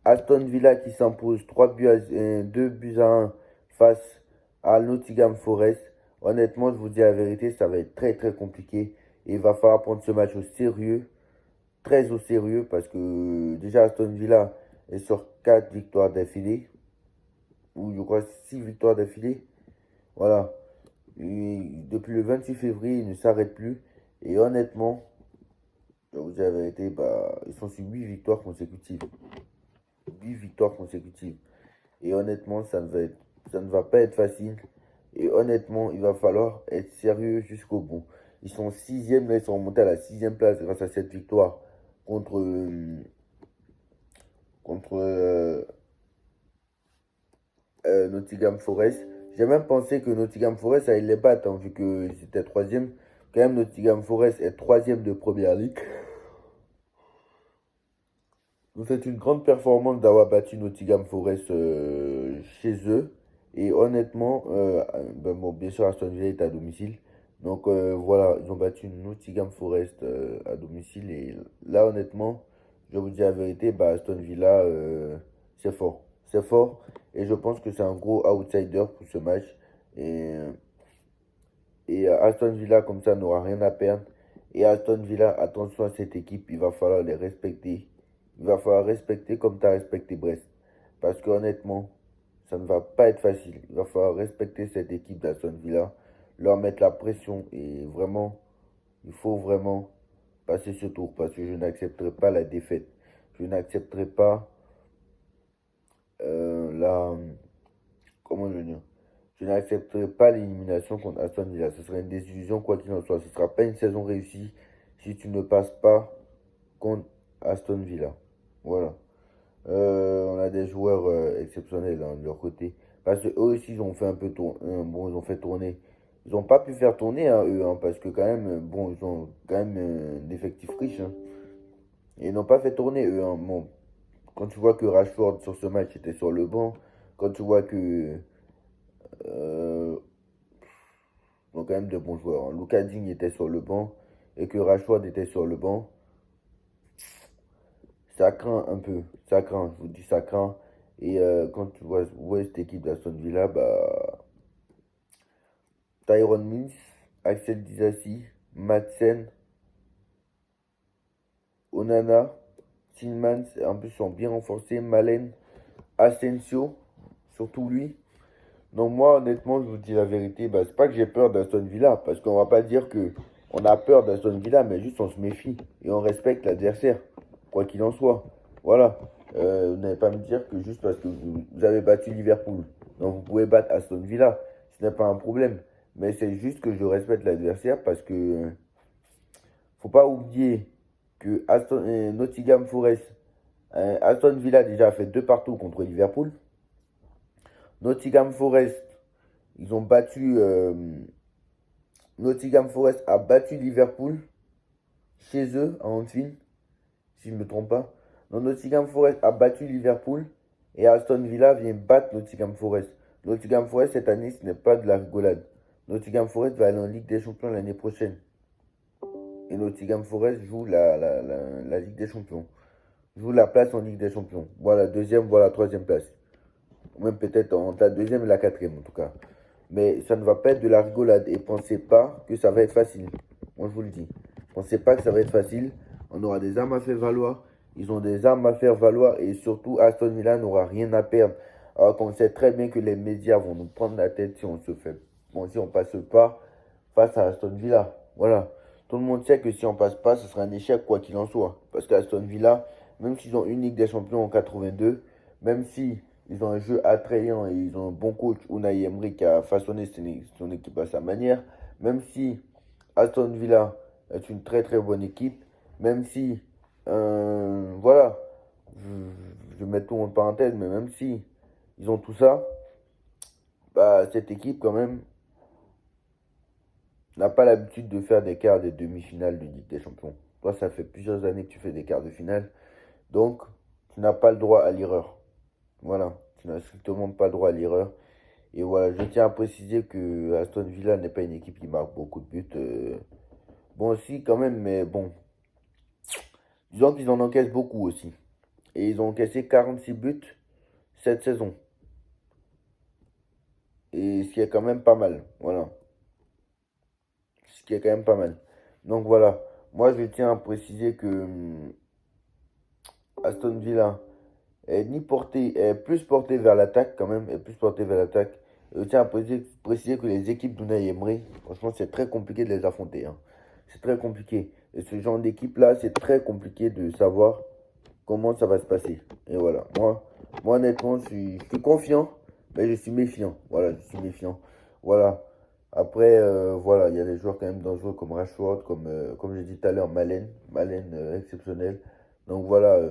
Aston Villa qui s'impose 2 buts à 1 face à Nottingham Forest. Honnêtement, je vous dis la vérité, ça va être très très compliqué. Et il va falloir prendre ce match au sérieux, très au sérieux, parce que déjà Aston Villa est sur 4 victoires d'affilée, ou je crois 6 victoires d'affilée. Voilà. Depuis le 28 février, il ne s'arrête plus. Et honnêtement, je vous dis la vérité, ils sont sur 8 victoires consécutives. 8 victoires consécutives. Et honnêtement, ça ne va pas être facile. Et honnêtement, il va falloir être sérieux jusqu'au bout. Ils sont sixième, là, ils sont remontés à la sixième place grâce à cette victoire contre, contre Nottingham Forest. J'ai même pensé que Nottingham Forest allait les battre, hein, vu que c'était troisième. Quand même, Nottingham Forest est troisième de Première Ligue. Donc c'est une grande performance d'avoir battu Nottingham Forest chez eux. Et honnêtement, bon, bien sûr, Aston Villa est à domicile. Donc voilà, ils ont battu Nottingham Forest à domicile. Et là, honnêtement, je vous dis la vérité, Aston Villa, c'est fort. C'est fort. Et je pense que c'est un gros outsider pour ce match. Et, Aston Villa, comme ça, n'aura rien à perdre. Et Aston Villa, attention à cette équipe, il va falloir les respecter. Il va falloir respecter comme tu as respecté Brest. Parce que honnêtement, ça ne va pas être facile. Il va falloir respecter cette équipe d'Aston Villa, leur mettre la pression. Et vraiment, il faut vraiment passer ce tour. Parce que je n'accepterai pas la défaite. Je n'accepterai pas la... Comment je veux dire? Je n'accepterai pas l'élimination contre Aston Villa. Ce serait une désillusion quoi qu'il en soit. Ce ne sera pas une saison réussie si tu ne passes pas contre Aston Villa. Voilà. On a des joueurs exceptionnels de leur côté. Parce que eux aussi, ils ont fait un peu tourner. Bon, ils ont fait tourner. Ils n'ont pas pu faire tourner, hein, eux, hein, parce que quand même, bon, ils ont quand même d'effectifs riches. Hein. Et ils n'ont pas fait tourner, eux. Hein. Bon, quand tu vois que Rashford sur ce match était sur le banc, quand tu vois que euh, ils ont quand même de bons joueurs. Hein. Lucas Digne était sur le banc et que Rashford était sur le banc, ça craint un peu. Ça craint, je vous dis, ça craint. Et quand tu vois cette équipe d'Aston Villa, Tyrone Mings, Axel Disasi, Madsen, Onana, Tillmans, en plus sont bien renforcés. Malen, Asensio, surtout lui. Donc moi, honnêtement, je vous dis la vérité, c'est pas que j'ai peur d'Aston Villa, parce qu'on va pas dire que on a peur d'Aston Villa, mais juste on se méfie et on respecte l'adversaire, quoi qu'il en soit. Voilà. Vous n'allez pas me dire que juste parce que vous avez battu Liverpool, donc vous pouvez battre Aston Villa, ce n'est pas un problème. Mais c'est juste que je respecte l'adversaire parce que faut pas oublier que Nottingham Forest, Aston Villa déjà a fait 2 partout contre Liverpool. Nottingham Forest, ils ont battu. Nottingham Forest a battu Liverpool chez eux à Anfield, si je ne me trompe pas. Donc Nottingham Forest a battu Liverpool et Aston Villa vient battre Nottingham Forest. Nottingham Forest cette année, ce n'est pas de la rigolade. Nottingham Forest va aller en Ligue des Champions l'année prochaine. Et Nottingham Forest joue la Ligue des Champions. Joue la place en Ligue des Champions. Voilà, deuxième, voilà, troisième place. Ou même peut-être entre la deuxième et la quatrième en tout cas. Mais ça ne va pas être de la rigolade. Et pensez pas que ça va être facile. Moi, je vous le dis. Pensez pas que ça va être facile. On aura des armes à faire valoir. Ils ont des armes à faire valoir. Et surtout, Aston Villa n'aura rien à perdre. Alors qu'on sait très bien que les médias vont nous prendre la tête si on se fait. Bon, si on passe pas face à Aston Villa. Voilà. Tout le monde sait que si on passe pas, ce sera un échec quoi qu'il en soit. Parce qu'Aston Villa, même s'ils ont une Ligue des Champions en 82, même si ils ont un jeu attrayant et ils ont un bon coach, Unai Emery, qui a façonné son équipe à sa manière. Même si Aston Villa est une très très bonne équipe, même si, voilà, je mets tout en parenthèse, mais même si ils ont tout ça, cette équipe quand même n'a pas l'habitude de faire des quarts des demi-finales de Ligue des Champions. Toi, ça fait plusieurs années que tu fais des quarts de finale, donc tu n'as pas le droit à l'erreur. Voilà, tu n'as strictement pas le droit à l'erreur. Et voilà, je tiens à préciser que Aston Villa n'est pas une équipe qui marque beaucoup de buts. Bon, aussi, quand même, mais bon. Disons qu'ils en encaissent beaucoup aussi. Et ils ont encaissé 46 buts cette saison. Et ce qui est quand même pas mal. Voilà. Ce qui est quand même pas mal. Donc voilà. Moi, je tiens à préciser que Aston Villa est ni porté, est plus porté vers l'attaque quand même, est plus porté vers l'attaque. Je tiens à préciser que les équipes d'Unai Emery, franchement, c'est très compliqué de les affronter, hein. C'est très compliqué. Et ce genre d'équipe-là, c'est très compliqué de savoir comment ça va se passer. Et voilà. Moi honnêtement, je suis confiant, mais je suis méfiant. Voilà, je suis méfiant. Voilà. Après, voilà, il y a des joueurs quand même dangereux comme Rashford, comme j'ai dit tout à l'heure, Malen exceptionnel. Donc voilà,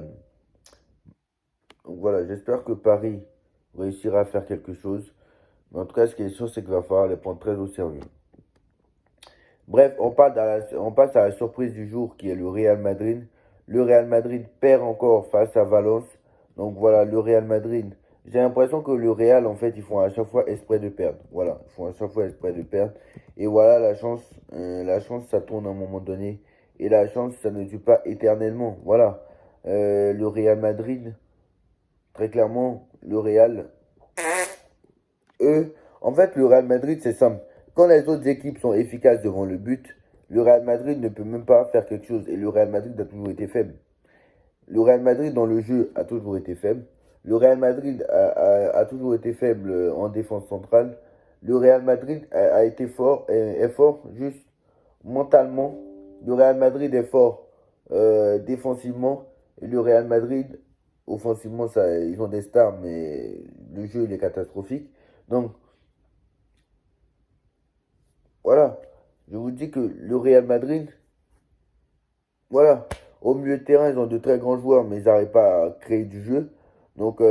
j'espère que Paris réussira à faire quelque chose. Mais en tout cas, ce qui est sûr, c'est qu'il va falloir les prendre très au sérieux. Bref, on passe à la surprise du jour qui est le Real Madrid. Le Real Madrid perd encore face à Valence. Donc voilà, le Real Madrid. J'ai l'impression que le Real, en fait, ils font à chaque fois exprès de perdre. Voilà, ils font à chaque fois exprès de perdre. Et voilà, la chance, ça tourne à un moment donné. Et la chance, ça ne dure pas éternellement. Voilà. Le Real Madrid, très clairement, le Real, eux, en fait, le Real Madrid, c'est simple. Quand les autres équipes sont efficaces devant le but, le Real Madrid ne peut même pas faire quelque chose. Et le Real Madrid a toujours été faible. Le Real Madrid, dans le jeu, a toujours été faible. Le Real Madrid a toujours été faible en défense centrale. Le Real Madrid a été fort, est fort juste mentalement. Le Real Madrid est fort défensivement. Et le Real Madrid, offensivement, ça, ils ont des stars, mais le jeu, il est catastrophique. Donc, voilà, je vous dis que le Real Madrid, voilà, au milieu de terrain, ils ont de très grands joueurs, mais ils n'arrivent pas à créer du jeu. Donc,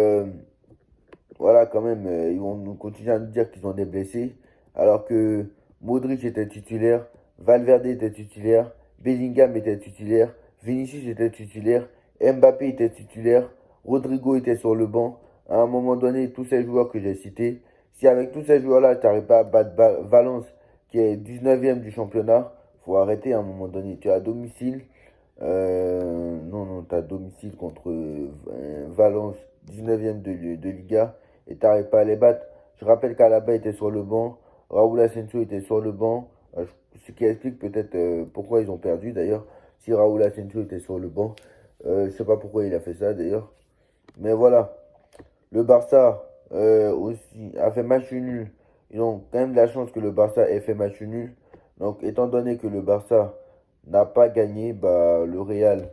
voilà, quand même, ils vont nous continuer à nous dire qu'ils ont des blessés, alors que Modric était titulaire, Valverde était titulaire, Bellingham était titulaire, Vinicius était titulaire, Mbappé était titulaire, Rodrigo était sur le banc. À un moment donné, tous ces joueurs que j'ai cités, si avec tous ces joueurs-là, tu n'arrives pas à battre Valence, qui est 19e du championnat, faut arrêter à un moment donné. Tu es à domicile, non, tu es à domicile contre Valence, 19e de Liga, et tu n'arrives pas à les battre. Je rappelle qu'Alaba était sur le banc, Raúl Asensio était sur le banc, ce qui explique peut-être pourquoi ils ont perdu d'ailleurs. Si Raúl Asensio était sur le banc, je sais pas pourquoi il a fait ça d'ailleurs. Mais voilà, le Barça aussi a fait match nul. Ils ont quand même de la chance que le Barça ait fait match nul. Donc, étant donné que le Barça n'a pas gagné, bah, le Real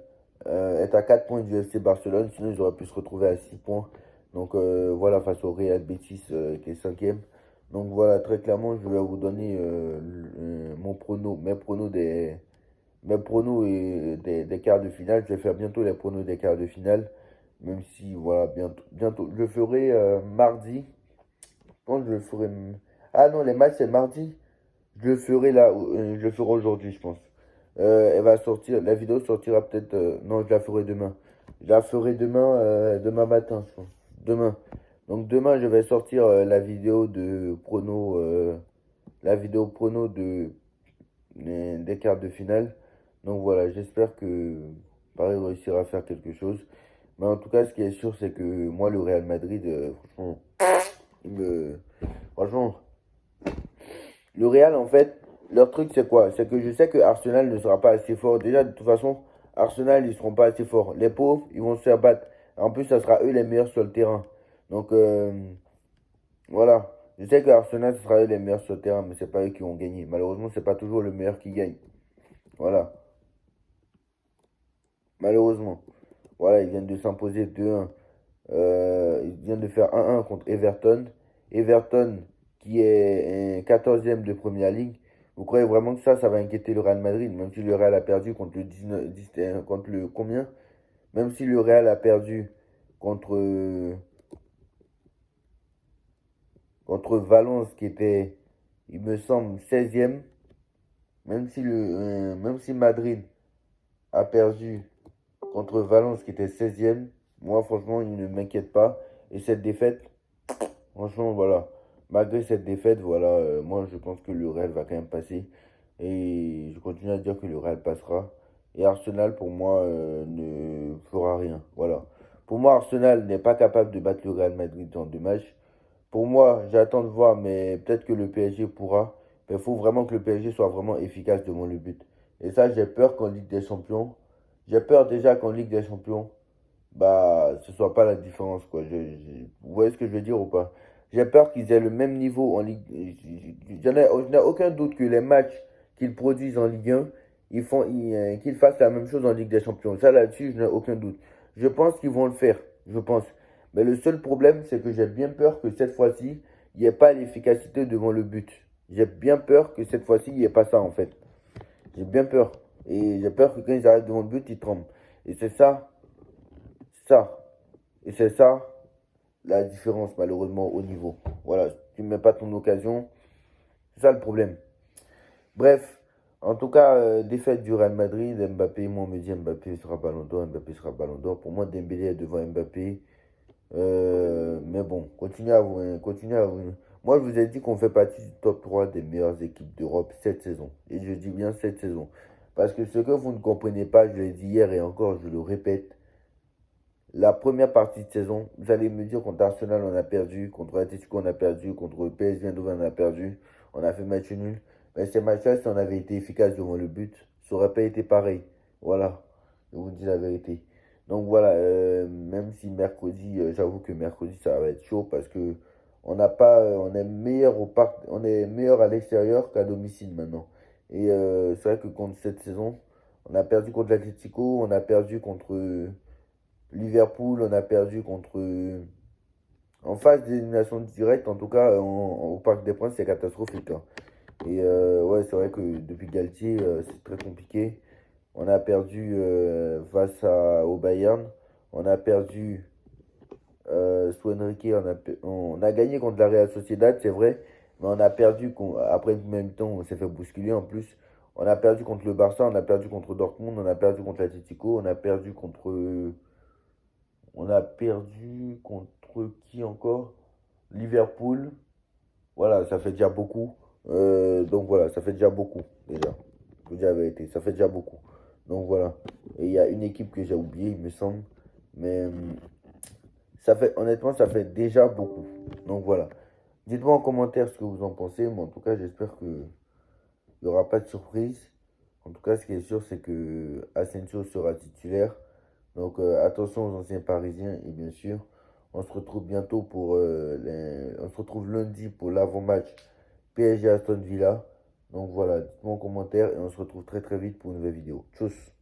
est à 4 points du FC Barcelone. Sinon, ils auraient pu se retrouver à 6 points. Donc, voilà, face au Real Betis qui est 5e. Donc, voilà, très clairement, je vais vous donner mon prono, mes pronos des quarts de finale. Je vais faire bientôt les pronos des quarts de finale. Même si, voilà, bientôt. Je le ferai mardi. Quand je le ferai. Ah non, les matchs, c'est mardi. Je le ferai là. Je le ferai aujourd'hui, je pense. Elle va sortir. La vidéo sortira peut-être. Non, je la ferai demain. Je la ferai demain, demain matin, je pense. Demain. Donc demain, je vais sortir la vidéo de prono. La vidéo prono des quarts de finale. Donc voilà, j'espère que Paris réussira à faire quelque chose. Mais en tout cas, ce qui est sûr, c'est que moi, le Real Madrid, franchement, franchement, le Real, en fait, leur truc, c'est quoi? C'est que je sais que Arsenal ne sera pas assez fort. Déjà, de toute façon, Arsenal, ils seront pas assez forts. Les pauvres, ils vont se faire battre. En plus, ça sera eux les meilleurs sur le terrain. Donc, voilà. Je sais que Arsenal, ce sera eux les meilleurs sur le terrain, mais c'est pas eux qui vont gagner. Malheureusement, c'est pas toujours le meilleur qui gagne. Voilà. Malheureusement. Voilà, ils viennent de s'imposer 2-1. Ils viennent de faire 1-1 contre Everton. Everton, qui est 14e de Première Ligue. Vous croyez vraiment que ça va inquiéter le Real Madrid, même si le Real a perdu contre le 19, contre le combien? Même si le Real a perdu contre, contre Valence, qui était, il me semble, 16e. Même si Madrid a perdu contre Valence, qui était 16e, moi, franchement, il ne m'inquiète pas. Et cette défaite, franchement, voilà. Malgré cette défaite, voilà, moi je pense que le Real va quand même passer. Et je continue à dire que le Real passera. Et Arsenal, pour moi, ne fera rien. Voilà. Pour moi, Arsenal n'est pas capable de battre le Real Madrid en 2 matchs. Pour moi, j'attends de voir, mais peut-être que le PSG pourra. Mais il faut vraiment que le PSG soit vraiment efficace devant le but. Et ça, j'ai peur qu'en Ligue des Champions, j'ai peur déjà qu'en Ligue des Champions, bah, ce soit pas la différence, quoi. Vous voyez ce que je veux dire ou pas? J'ai peur qu'ils aient le même niveau en Ligue. Je n'ai aucun doute que les matchs qu'ils produisent en Ligue 1, qu'ils fassent la même chose en Ligue des Champions. Ça, là-dessus, je n'ai aucun doute. Je pense qu'ils vont le faire, je pense. Mais le seul problème, c'est que j'ai bien peur que cette fois-ci, il n'y ait pas l'efficacité devant le but. J'ai bien peur que cette fois-ci, il n'y ait pas ça, en fait. J'ai bien peur. Et j'ai peur que quand ils arrivent devant le but, ils tremblent. Et c'est ça. Et c'est ça la différence, malheureusement, au niveau. Voilà, tu ne mets pas ton occasion. C'est ça le problème. Bref, en tout cas, défaite du Real Madrid, Mbappé, moi on me dit Mbappé sera Ballon d'Or, Mbappé sera Ballon d'Or. Pour moi, Dembélé est devant Mbappé. Mais bon, continuez à vous. Moi, je vous ai dit qu'on fait partie du top 3 des meilleures équipes d'Europe cette saison. Et je dis bien cette saison. Parce que ce que vous ne comprenez pas, je l'ai dit hier et encore, je le répète, la première partie de saison, vous allez me dire contre Arsenal, on a perdu, contre Atletico, on a perdu, contre PSG Eindhoven, on a perdu, on a fait match nul. Mais ces matchs-là, si on avait été efficace devant le but, ça aurait pas été pareil. Voilà, je vous dis la vérité. Donc voilà, même si mercredi, j'avoue que mercredi, ça va être chaud parce que on n'a pas, on est meilleur au parc, on est meilleur à l'extérieur qu'à domicile maintenant. Et c'est vrai que contre cette saison, on a perdu contre l'Atletico, on a perdu contre Liverpool, on a perdu contre. En phase d'élimination directe, en tout cas, au Parc des Princes, c'est catastrophique, hein. Et ouais, c'est vrai que depuis Galtier, c'est très compliqué. On a perdu au Bayern. On a perdu sous Enrique. On a gagné contre la Real Sociedad, c'est vrai. Mais on a perdu. Après, le même temps, on s'est fait bousculer en plus. On a perdu contre le Barça. On a perdu contre Dortmund. On a perdu contre l'Atlético. On a perdu contre qui encore? Liverpool. Voilà, ça fait déjà beaucoup. Donc voilà, ça fait déjà beaucoup déjà. Je vous dis la vérité, ça fait déjà beaucoup. Donc voilà. Et il y a une équipe que j'ai oubliée, il me semble. Mais ça fait, honnêtement, ça fait déjà beaucoup. Donc voilà. Dites-moi en commentaire ce que vous en pensez. Mais en tout cas, j'espère qu'il n'y aura pas de surprise. En tout cas, ce qui est sûr, c'est que Asensio sera titulaire. Donc attention aux anciens Parisiens et bien sûr, on se retrouve bientôt on se retrouve lundi pour l'avant-match PSG Aston Villa. Donc voilà, dites-moi en commentaire et on se retrouve très très vite pour une nouvelle vidéo. Tchuss.